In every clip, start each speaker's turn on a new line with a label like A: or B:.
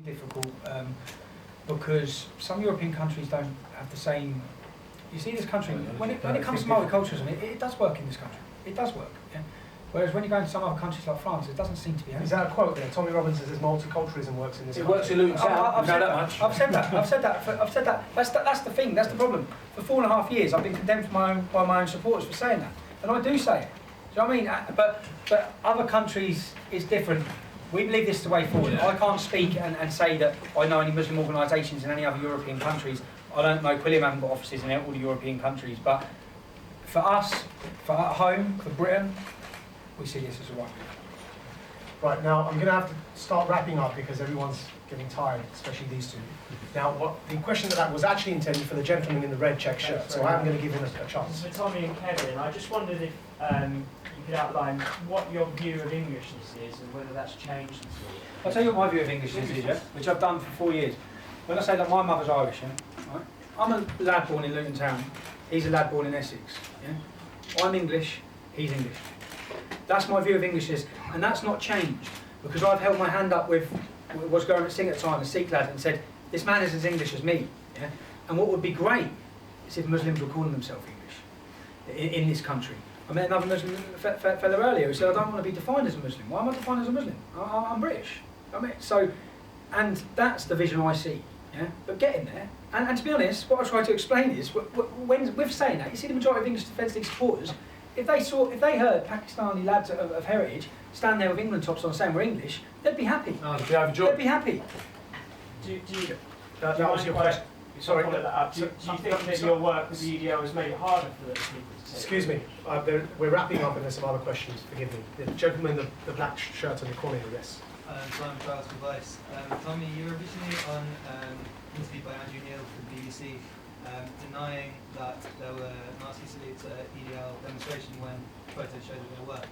A: difficult because some European countries don't have the same. You see, this country when it comes to multiculturalism, it does work in this country. It does work. Yeah? Whereas when you go into some other countries like France, it doesn't seem to be.
B: Is that a quote there? Tommy Robbins says multiculturalism works in this country.
C: It works in Luton Town.
A: I've said that. That's the thing. That's the problem. For 4.5 years, I've been condemned by my own supporters for saying that, and I do say it. Do you know what I mean? But other countries is different. We believe this is the way forward. I can't speak and say that I know any Muslim organisations in any other European countries. I don't know, Quilliam haven't got offices in all the European countries, but for us, for at home, for Britain, we see this as a right move.
B: Right, now I'm going to have to start wrapping up because everyone's getting tired, especially these two. Now, the question that was actually intended for the gentleman in the red check shirt, so I'm going to give him a chance.
D: For Tommy and Kevin, I just wondered if you could outline what your view of Englishness is and whether that's changed at all.
A: I'll tell you what my view of Englishness is, yeah? Which I've done for 4 years. When I say that my mother's Irish, yeah? Right? I'm a lad born in Luton Town, he's a lad born in Essex. Yeah? I'm English, he's English. That's my view of Englishness, and that's not changed because I've held my hand up with was going to sing at the time, a Sikh lad, and said, this man is as English as me. Yeah? And what would be great is if Muslims were calling themselves English in this country. I met another Muslim fellow earlier who said, I don't want to be defined as a Muslim. Why am I defined as a Muslim? I'm British. I mean, so, and that's the vision I see. Yeah? But getting there, and to be honest, what I try to explain is, when with saying that, you see the majority of English Defence League supporters, if they heard Pakistani lads of heritage stand there with England tops on saying we're English, they'd be happy. They'd be happy.
B: That was your question. Sorry.
D: Do you think that your work with the EDL has made it harder for those people to say?
B: Excuse me, we're wrapping up and there's some other questions, forgive me. The gentleman in the black shirt in the corner here, yes.
E: So I'm Charles from Vice. Tommy, you were recently on interviewed by Andrew Neil for the BBC, denying that there were Nazi salutes at EDL demonstration when photos showed that there were.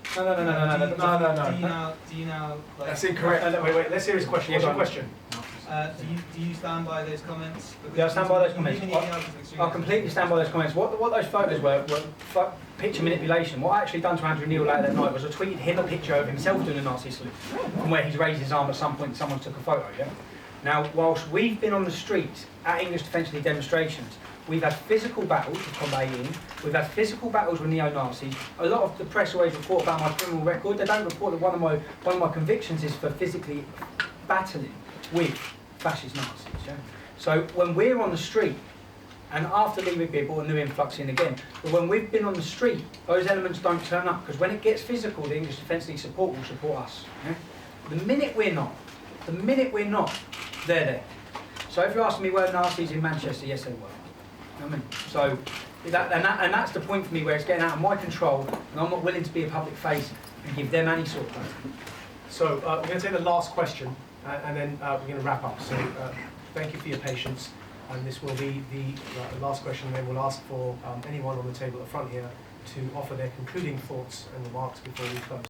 B: No.
E: Do you now like,
B: That's incorrect. Wait, let's hear his question. What's your question?
E: Do you stand by those comments?
A: Yeah, I stand by those comments. I completely stand by those comments. What those photos were picture manipulation. What I actually done to Andrew Neil later that night was I tweeted him a picture of himself doing a Nazi salute, from where he's raised his arm at some point. Someone took a photo. Yeah. Now, whilst we've been on the street at English Defence League demonstrations, we've had physical battles with Combat In, we've had physical battles with neo-Nazis. A lot of the press always report about my criminal record. They don't report that one of my convictions is for physically battling with fascist Nazis. Yeah? So when we're on the street, and after Lee Rigby brought a new influx in again, but when we've been on the street, those elements don't turn up, because when it gets physical, the English Defence League support will support us. Yeah? The minute we're not, they're there. So if you're asking me were Nazis in Manchester, yes they were. You know what I mean? So and that's the point for me where it's getting out of my control, and I'm not willing to be a public face and give them any sort of.
B: So we're going to take the last question, and then we're going to wrap up. So thank you for your patience, and this will be the last question. And then we'll ask for anyone on the table at the front here to offer their concluding thoughts and remarks before we close.